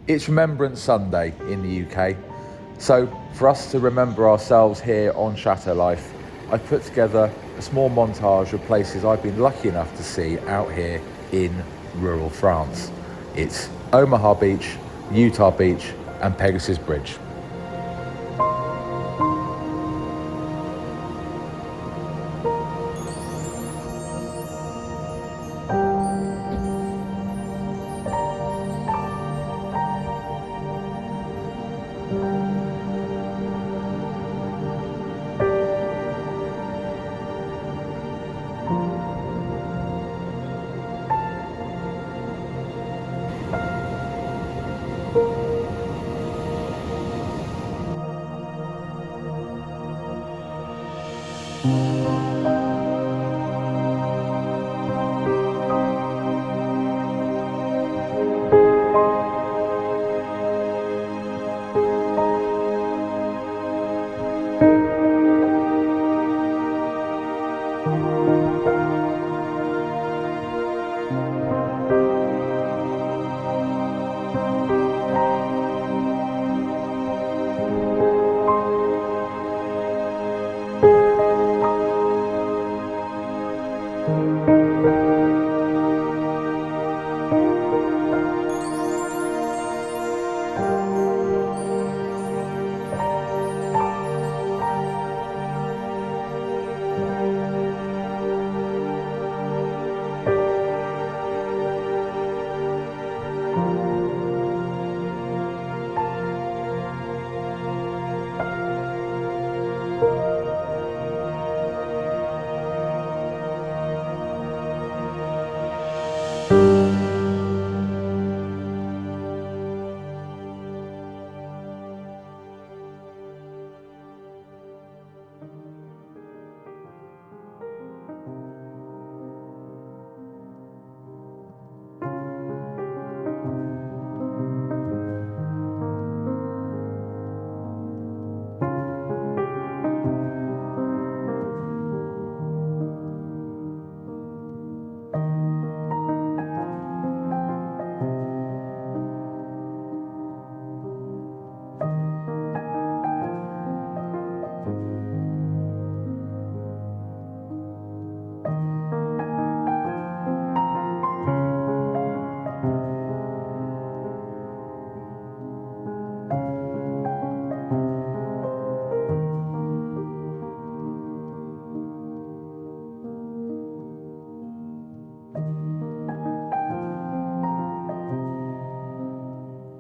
It's Remembrance Sunday in the UK, so for us to remember ourselves here on Chateau Life, I've put together a small montage of places I've been lucky enough to see out here in rural France. It's Omaha Beach, Utah Beach and Pegasus Bridge.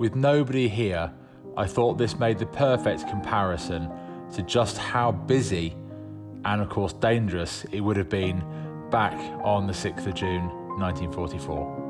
With nobody here, I thought this made the perfect comparison to just how busy and of course dangerous it would have been back on the 6th of June 1944.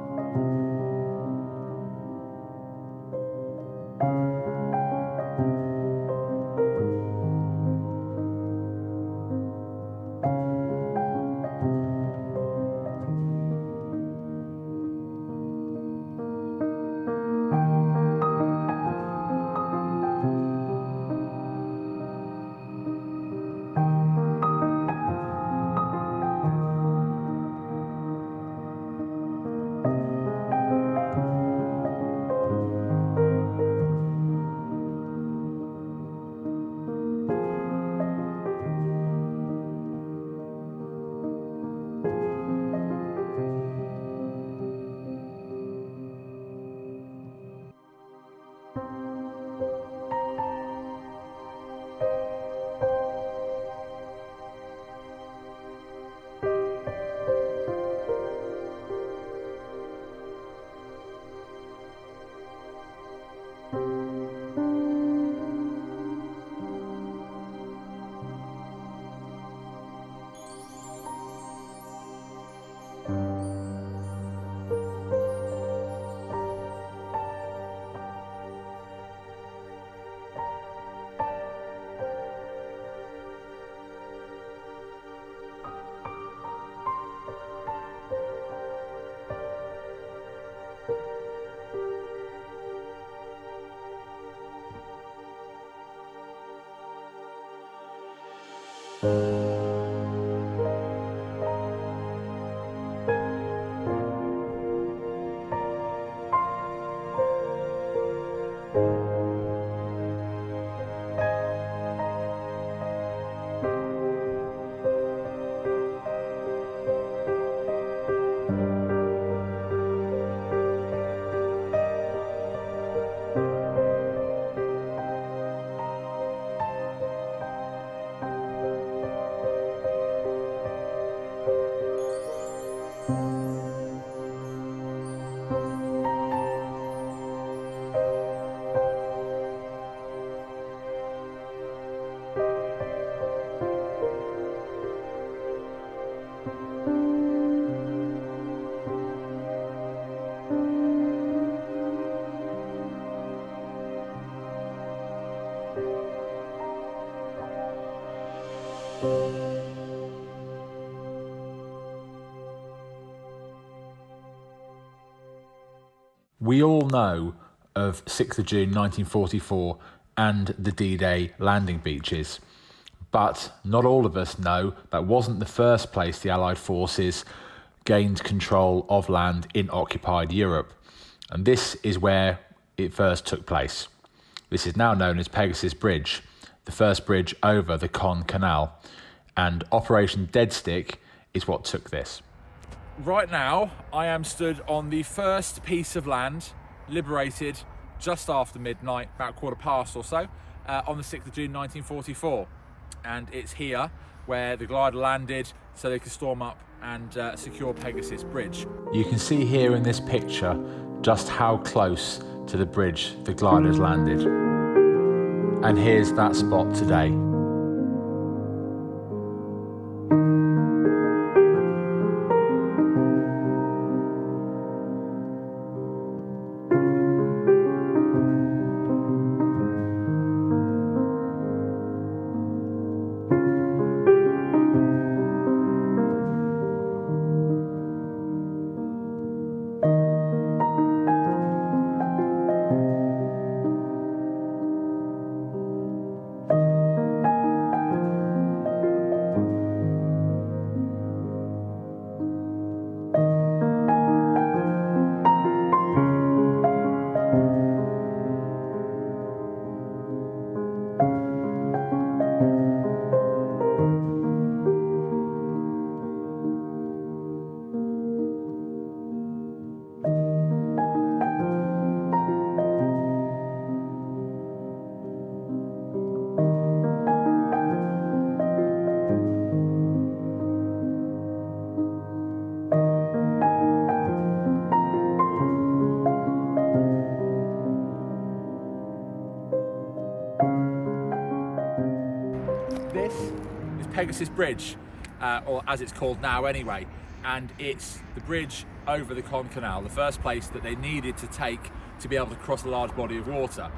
We all know of 6th of June 1944 and the D-Day landing beaches, but not all of us know that wasn't the first place the Allied forces gained control of land in occupied Europe. And this is where it first took place. This is now known as Pegasus Bridge, the first bridge over the Caen Canal, and Operation Dead Stick is what took this. Right now, I am stood on the first piece of land liberated just after midnight, about 15:15 or so, on the 6th of June 1944. And it's here where the glider landed so they could storm up and secure Pegasus Bridge. You can see here in this picture just how close to the bridge the gliders landed. And here's that spot today. This is Pegasus Bridge, or as it's called now anyway, and it's the bridge over the Caen Canal, the first place that they needed to take to be able to cross a large body of water.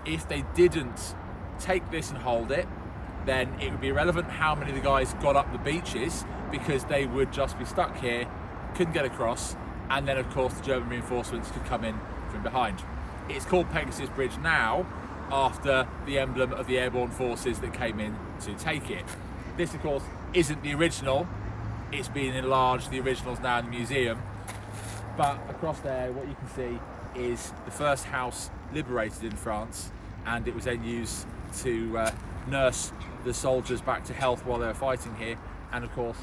If they didn't take this and hold it, then it would be irrelevant how many of the guys got up the beaches, because they would just be stuck here, couldn't get across, and then of course the German reinforcements could come in from behind. It's called Pegasus Bridge now after the emblem of the airborne forces that came in to take it. This of course isn't the original, it's been enlarged, the original's now in the museum, but across there what you can see is the first house liberated in France, and it was then used to nurse the soldiers back to health while they were fighting here, and of course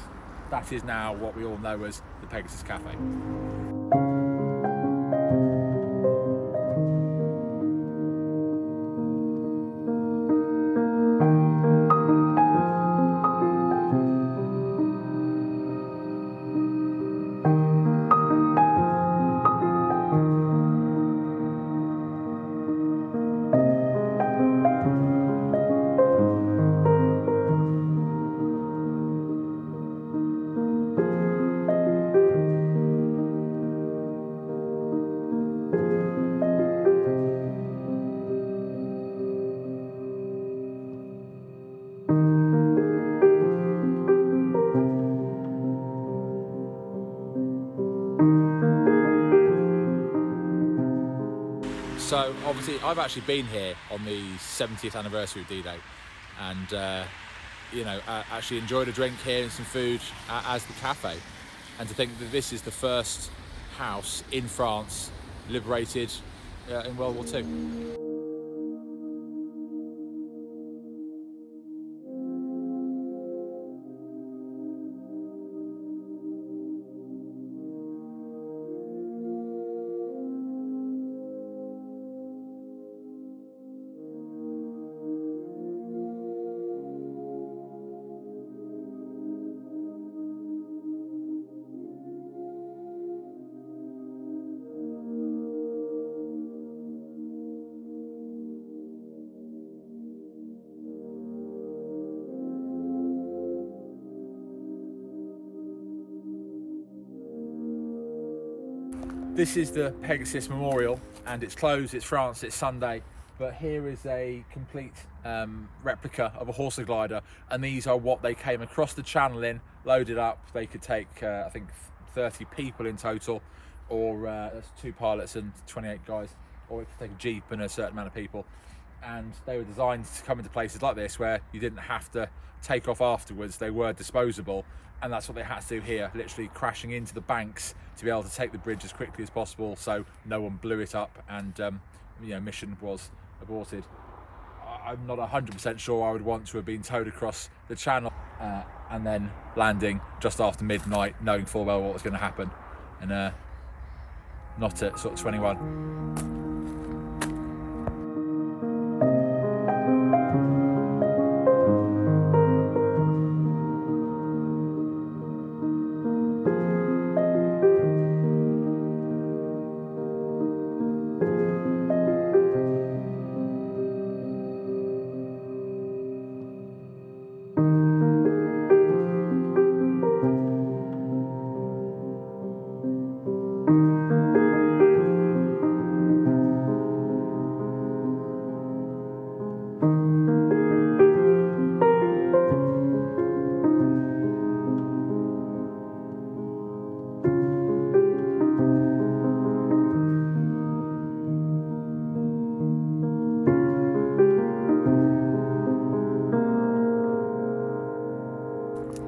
that is now what we all know as the Pegasus Cafe. So obviously I've actually been here on the 70th anniversary of D-Day, and you know, actually enjoyed a drink here and some food as the cafe. And to think that this is the first house in France liberated in World War II. This is the Pegasus Memorial, and it's closed, it's France, it's Sunday, but here is a complete replica of a Herce glider, and these are what they came across the channel in, loaded up. They could take, I think, 30 people in total, or that's 2 pilots and 28 guys, or it could take a jeep and a certain amount of people. And they were designed to come into places like this where you didn't have to take off afterwards. They were disposable, and that's what they had to do here, literally crashing into the banks to be able to take the bridge as quickly as possible so no one blew it up and mission was aborted. I'm not 100% sure I would want to have been towed across the channel and then landing just after midnight, knowing full well what was going to happen, and not at sort of 21.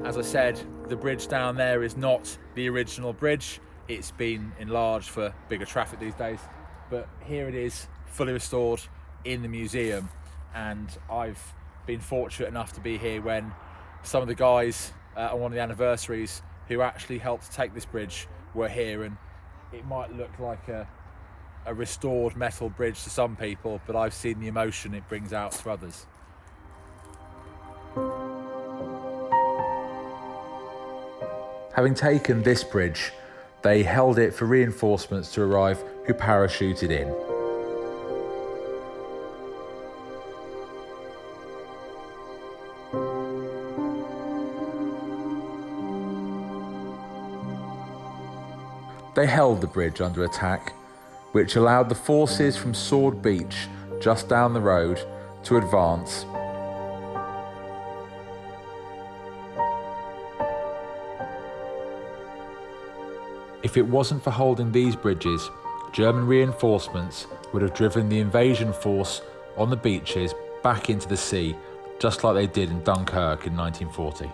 As I said, the bridge down there is not the original bridge. It's been enlarged for bigger traffic these days, but here it is, fully restored in the museum. And I've been fortunate enough to be here when some of the guys on one of the anniversaries who actually helped take this bridge were here. And it might look like a restored metal bridge to some people, but I've seen the emotion it brings out to others. Having taken this bridge, they held it for reinforcements to arrive who parachuted in. They held the bridge under attack, which allowed the forces from Sword Beach, just down the road, to advance. If it wasn't for holding these bridges, German reinforcements would have driven the invasion force on the beaches back into the sea, just like they did in Dunkirk in 1940.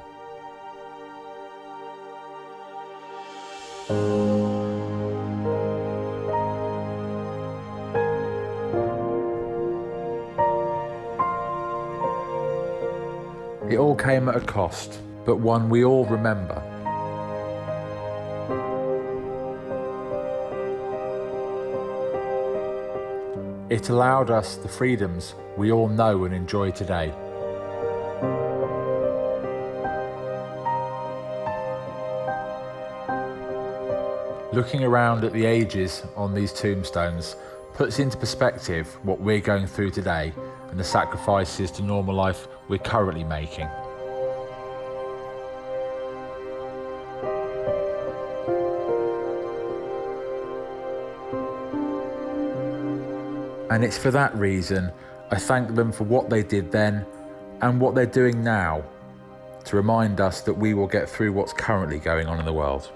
It all came at a cost, but one we all remember. It allowed us the freedoms we all know and enjoy today. Looking around at the ages on these tombstones puts into perspective what we're going through today and the sacrifices to normal life we're currently making. And it's for that reason I thank them for what they did then and what they're doing now to remind us that we will get through what's currently going on in the world.